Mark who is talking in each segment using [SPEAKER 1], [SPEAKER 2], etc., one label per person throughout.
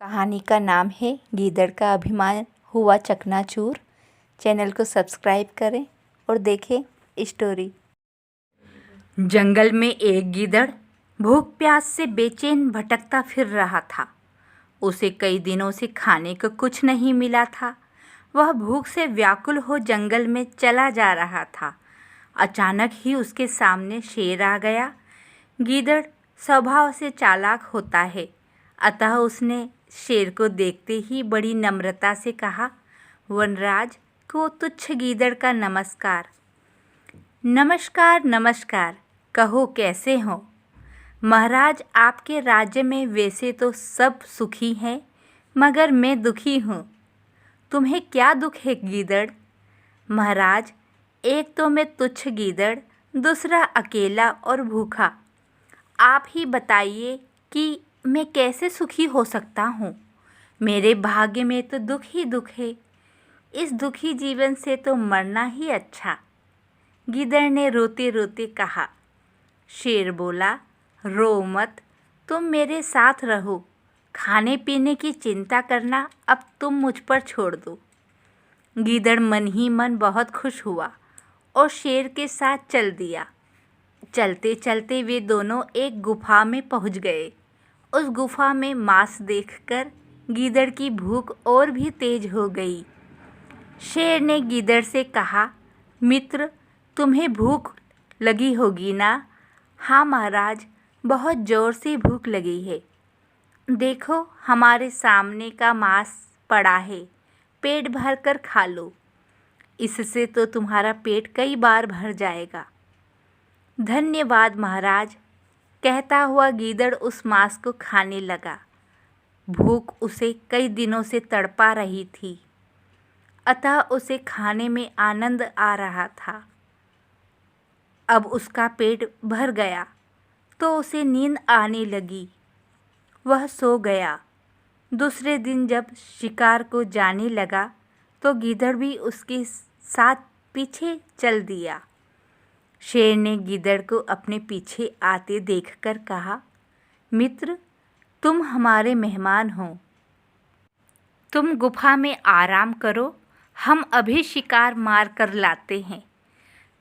[SPEAKER 1] कहानी का नाम है गीदड़ का अभिमान हुआ चकनाचूर। चैनल को सब्सक्राइब करें और देखें स्टोरी। जंगल में एक गीदड़ भूख प्यास से बेचैन भटकता फिर रहा था। उसे कई दिनों से खाने को कुछ नहीं मिला था। वह भूख से व्याकुल हो जंगल में चला जा रहा था। अचानक ही उसके सामने शेर आ गया। गीदड़ स्वभाव से चालाक होता है, अतः उसने शेर को देखते ही बड़ी नम्रता से कहा, वनराज को तुच्छ गीदड़ का नमस्कार। नमस्कार नमस्कार, कहो कैसे हो? महाराज, आपके राज्य में वैसे तो सब सुखी हैं, मगर मैं दुखी हूँ। तुम्हें क्या दुख है गीदड़? महाराज, एक तो मैं तुच्छ गीदड़, दूसरा अकेला और भूखा। आप ही बताइए कि मैं कैसे सुखी हो सकता हूँ? मेरे भाग्य में तो दुख ही दुख है। इस दुखी जीवन से तो मरना ही अच्छा। गीदड़ ने रोते रोते कहा। शेर बोला, रो मत, तुम मेरे साथ रहो। खाने पीने की चिंता करना अब तुम मुझ पर छोड़ दो। गीदड़ मन ही मन बहुत खुश हुआ और शेर के साथ चल दिया। चलते चलते वे दोनों एक गुफा में पहुंच गए। उस गुफा में मांस देखकर गीदड़ की भूख और भी तेज हो गई। शेर ने गीदड़ से कहा, मित्र, तुम्हें भूख लगी होगी ना? हाँ महाराज, बहुत ज़ोर से भूख लगी है। देखो, हमारे सामने का मांस पड़ा है, पेट भर कर खा लो। इससे तो तुम्हारा पेट कई बार भर जाएगा। धन्यवाद महाराज, कहता हुआ गीदड़ उस मांस को खाने लगा। भूख उसे कई दिनों से तड़पा रही थी, अतः उसे खाने में आनंद आ रहा था। अब उसका पेट भर गया तो उसे नींद आने लगी। वह सो गया। दूसरे दिन जब शिकार को जाने लगा तो गीदड़ भी उसके साथ पीछे चल दिया। शेर ने गीदड़ को अपने पीछे आते देखकर कहा, मित्र, तुम हमारे मेहमान हो। तुम गुफा में आराम करो, हम अभी शिकार मार कर लाते हैं।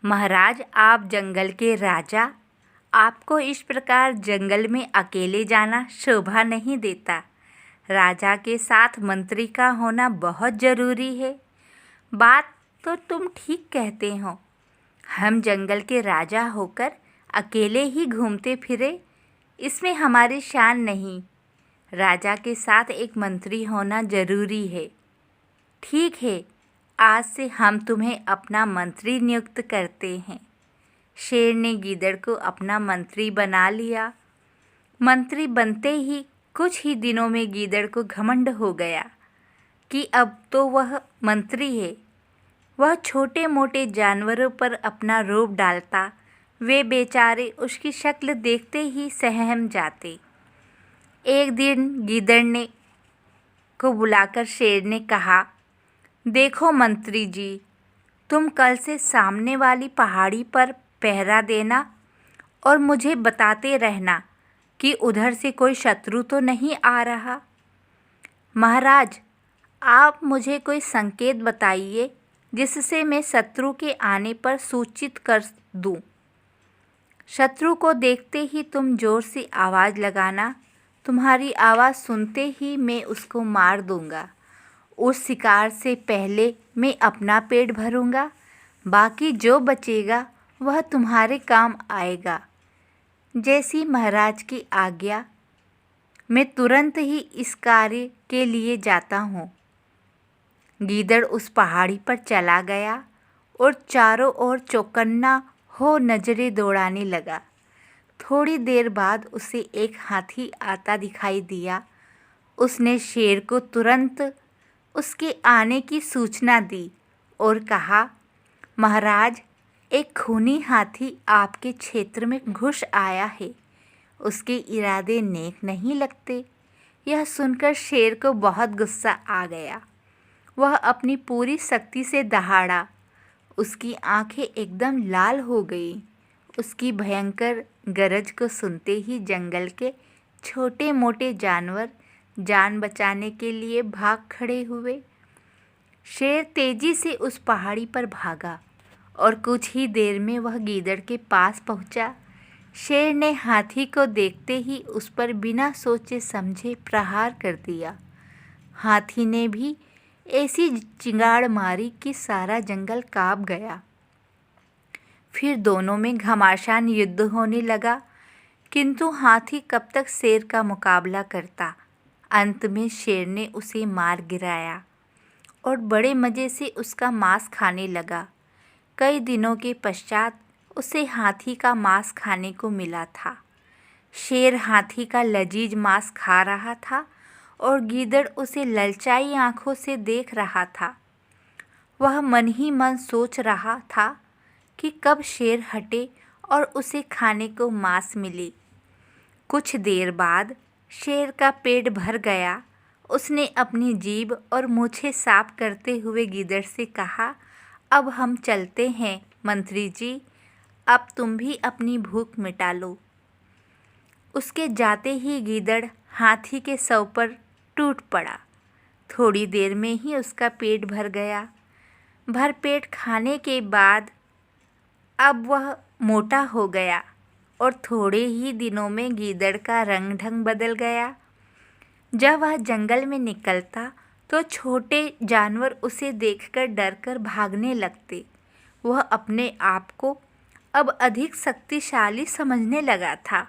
[SPEAKER 1] महाराज, आप जंगल के राजा, आपको इस प्रकार जंगल में अकेले जाना शोभा नहीं देता। राजा के साथ मंत्री का होना बहुत ज़रूरी है। बात तो तुम ठीक कहते हो। हम जंगल के राजा होकर अकेले ही घूमते फिरे, इसमें हमारी शान नहीं। राजा के साथ एक मंत्री होना ज़रूरी है। ठीक है, आज से हम तुम्हें अपना मंत्री नियुक्त करते हैं। शेर ने गीदड़ को अपना मंत्री बना लिया। मंत्री बनते ही कुछ ही दिनों में गीदड़ को घमंड हो गया कि अब तो वह मंत्री है। वह छोटे मोटे जानवरों पर अपना रोब डालता। वे बेचारे उसकी शक्ल देखते ही सहम जाते। एक दिन गीदड़ ने को बुलाकर शेर ने कहा, देखो मंत्री जी, तुम कल से सामने वाली पहाड़ी पर पहरा देना और मुझे बताते रहना कि उधर से कोई शत्रु तो नहीं आ रहा। महाराज, आप मुझे कोई संकेत बताइए जिससे मैं शत्रु के आने पर सूचित कर दूं। शत्रु को देखते ही तुम जोर से आवाज़ लगाना। तुम्हारी आवाज़ सुनते ही मैं उसको मार दूंगा। उस शिकार से पहले मैं अपना पेट भरूंगा, बाकी जो बचेगा वह तुम्हारे काम आएगा। जैसी महाराज की आज्ञा। मैं तुरंत ही इस कार्य के लिए जाता हूँ। गीदड़ उस पहाड़ी पर चला गया और चारों ओर चौकन्ना हो नजरें दौड़ाने लगा। थोड़ी देर बाद उसे एक हाथी आता दिखाई दिया। उसने शेर को तुरंत उसके आने की सूचना दी और कहा, महाराज, एक खूनी हाथी आपके क्षेत्र में घुस आया है। उसके इरादे नेक नहीं लगते। यह सुनकर शेर को बहुत गुस्सा आ गया। वह अपनी पूरी शक्ति से दहाड़ा। उसकी आंखें एकदम लाल हो गई। उसकी भयंकर गरज को सुनते ही जंगल के छोटे मोटे जानवर जान बचाने के लिए भाग खड़े हुए। शेर तेजी से उस पहाड़ी पर भागा और कुछ ही देर में वह गीदड़ के पास पहुंचा। शेर ने हाथी को देखते ही उस पर बिना सोचे समझे प्रहार कर दिया। हाथी ने भी ऐसी चिंगाड़ मारी कि सारा जंगल कांप गया। फिर दोनों में घमासान युद्ध होने लगा, किंतु हाथी कब तक शेर का मुकाबला करता। अंत में शेर ने उसे मार गिराया और बड़े मज़े से उसका मांस खाने लगा। कई दिनों के पश्चात उसे हाथी का मांस खाने को मिला था। शेर हाथी का लजीज मांस खा रहा था और गीदड़ उसे ललचाई आंखों से देख रहा था। वह मन ही मन सोच रहा था कि कब शेर हटे और उसे खाने को मांस मिले। कुछ देर बाद शेर का पेट भर गया। उसने अपनी जीभ और मूछें साफ करते हुए गीदड़ से कहा, अब हम चलते हैं मंत्री जी, अब तुम भी अपनी भूख मिटा लो। उसके जाते ही गीदड़ हाथी के शव पर टूट पड़ा। थोड़ी देर में ही उसका पेट भर गया। भरपेट खाने के बाद अब वह मोटा हो गया और थोड़े ही दिनों में गीदड़ का रंग ढंग बदल गया। जब वह जंगल में निकलता तो छोटे जानवर उसे देखकर डरकर भागने लगते। वह अपने आप को अब अधिक शक्तिशाली समझने लगा था।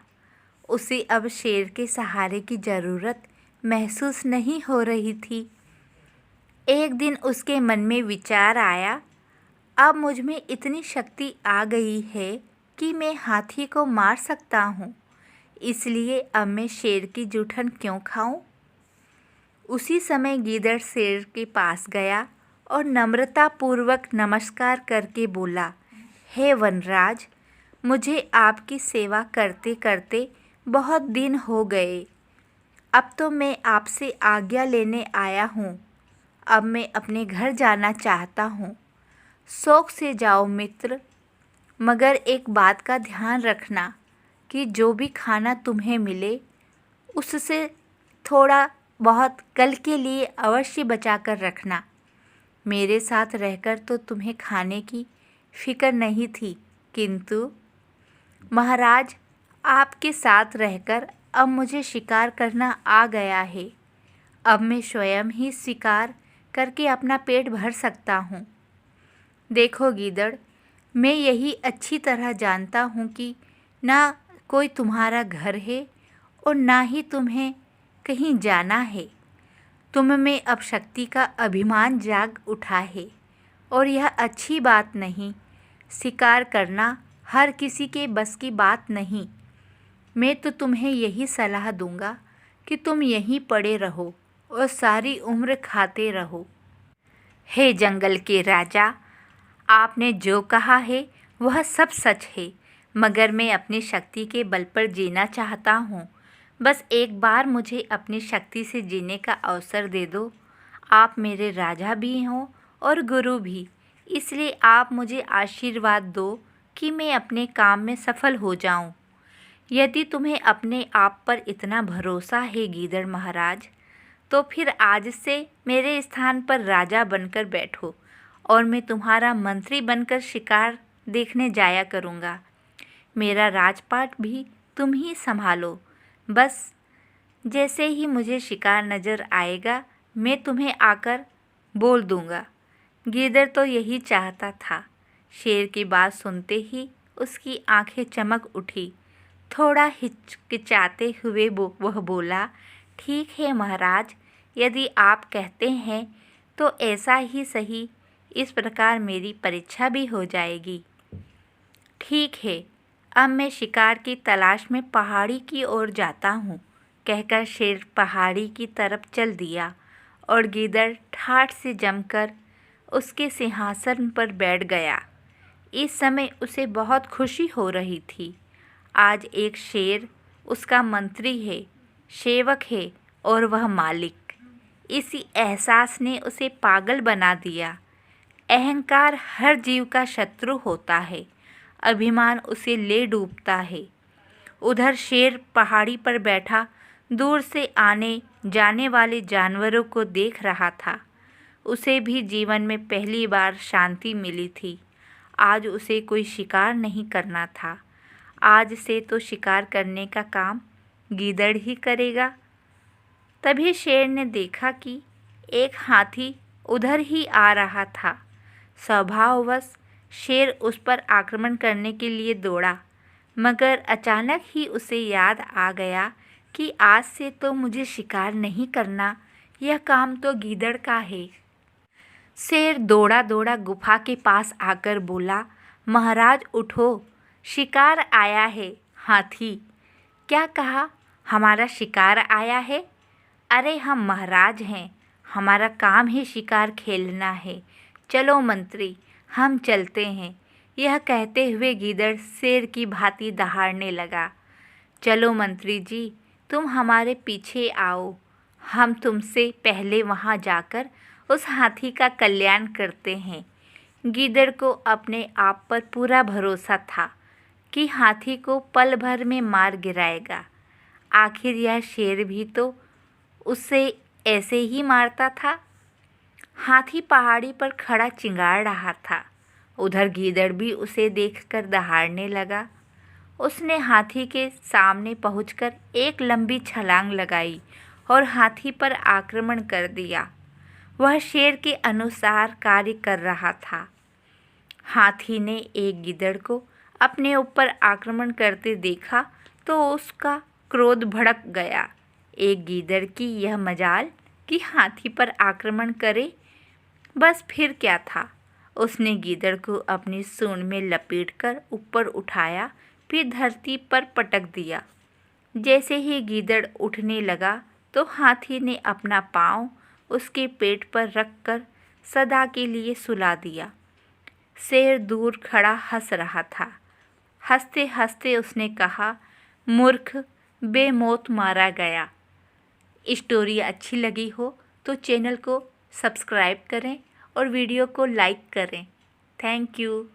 [SPEAKER 1] उसे अब शेर के सहारे की ज़रूरत महसूस नहीं हो रही थी। एक दिन उसके मन में विचार आया, अब मुझ में इतनी शक्ति आ गई है कि मैं हाथी को मार सकता हूँ, इसलिए अब मैं शेर की जूठन क्यों खाऊं? उसी समय गीदड़ शेर के पास गया और नम्रतापूर्वक नमस्कार करके बोला, हे वनराज, मुझे आपकी सेवा करते करते बहुत दिन हो गए। अब तो मैं आपसे आज्ञा लेने आया हूँ। अब मैं अपने घर जाना चाहता हूँ। शौक से जाओ मित्र, मगर एक बात का ध्यान रखना कि जो भी खाना तुम्हें मिले उससे थोड़ा बहुत कल के लिए अवश्य बचा कर रखना। मेरे साथ रहकर तो तुम्हें खाने की फिक्र नहीं थी, किंतु महाराज, आपके साथ रहकर अब मुझे शिकार करना आ गया है। अब मैं स्वयं ही शिकार करके अपना पेट भर सकता हूँ। देखो गीदड़, मैं यही अच्छी तरह जानता हूँ कि ना कोई तुम्हारा घर है और ना ही तुम्हें कहीं जाना है। तुम में अब शक्ति का अभिमान जाग उठा है और यह अच्छी बात नहीं। शिकार करना हर किसी के बस की बात नहीं। मैं तो तुम्हें यही सलाह दूंगा कि तुम यहीं पड़े रहो और सारी उम्र खाते रहो। हे जंगल के राजा, आपने जो कहा है वह सब सच है, मगर मैं अपनी शक्ति के बल पर जीना चाहता हूँ। बस एक बार मुझे अपनी शक्ति से जीने का अवसर दे दो। आप मेरे राजा भी हो और गुरु भी, इसलिए आप मुझे आशीर्वाद दो कि मैं अपने काम में सफल हो जाऊं। यदि तुम्हें अपने आप पर इतना भरोसा है गीदड़ महाराज, तो फिर आज से मेरे स्थान पर राजा बनकर बैठो और मैं तुम्हारा मंत्री बनकर शिकार देखने जाया करूँगा। मेरा राजपाट भी तुम ही संभालो। बस जैसे ही मुझे शिकार नज़र आएगा मैं तुम्हें आकर बोल दूँगा। गीदड़ तो यही चाहता था। शेर की बात सुनते ही उसकी आंखें चमक उठी। थोड़ा हिचकिचाते हुए वह बोला, ठीक है महाराज, यदि आप कहते हैं तो ऐसा ही सही। इस प्रकार मेरी परीक्षा भी हो जाएगी। ठीक है, अब मैं शिकार की तलाश में पहाड़ी की ओर जाता हूँ, कहकर शेर पहाड़ी की तरफ चल दिया और गीदड़ ठाठ से जमकर उसके सिंहासन पर बैठ गया। इस समय उसे बहुत खुशी हो रही थी। आज एक शेर उसका मंत्री है, सेवक है और वह मालिक। इसी एहसास ने उसे पागल बना दिया। अहंकार हर जीव का शत्रु होता है। अभिमान उसे ले डूबता है। उधर शेर पहाड़ी पर बैठा दूर से आने जाने वाले जानवरों को देख रहा था। उसे भी जीवन में पहली बार शांति मिली थी। आज उसे कोई शिकार नहीं करना था। आज से तो शिकार करने का काम गीदड़ ही करेगा। तभी शेर ने देखा कि एक हाथी उधर ही आ रहा था। स्वभाववश शेर उस पर आक्रमण करने के लिए दौड़ा, मगर अचानक ही उसे याद आ गया कि आज से तो मुझे शिकार नहीं करना, यह काम तो गीदड़ का है। शेर दौड़ा दौड़ा गुफा के पास आकर बोला, महाराज उठो, शिकार आया है। हाथी, क्या कहा? हमारा शिकार आया है? अरे हम महाराज हैं, हमारा काम ही शिकार खेलना है। चलो मंत्री, हम चलते हैं। यह कहते हुए गीदड़ शेर की भांति दहाड़ने लगा। चलो मंत्री जी, तुम हमारे पीछे आओ, हम तुमसे पहले वहाँ जाकर उस हाथी का कल्याण करते हैं। गीदड़ को अपने आप पर पूरा भरोसा था कि हाथी को पल भर में मार गिराएगा। आखिर यह शेर भी तो उससे ऐसे ही मारता था। हाथी पहाड़ी पर खड़ा चिंगाड़ रहा था। उधर गीदड़ भी उसे देखकर दहाड़ने लगा। उसने हाथी के सामने पहुंचकर एक लंबी छलांग लगाई और हाथी पर आक्रमण कर दिया। वह शेर के अनुसार कार्य कर रहा था। हाथी ने एक गीदड़ को अपने ऊपर आक्रमण करते देखा तो उसका क्रोध भड़क गया। एक गीदड़ की यह मजाल कि हाथी पर आक्रमण करे, बस फिर क्या था। उसने गीदड़ को अपनी सूंड में लपेटकर ऊपर उठाया, फिर धरती पर पटक दिया। जैसे ही गीदड़ उठने लगा तो हाथी ने अपना पाँव उसके पेट पर रखकर सदा के लिए सुला दिया। शेर दूर खड़ा हंस रहा था। हंसते हंसते उसने कहा, मूर्ख, बेमौत मारा गया। स्टोरी अच्छी लगी हो तो चैनल को सब्सक्राइब करें और वीडियो को लाइक करें। Thank you.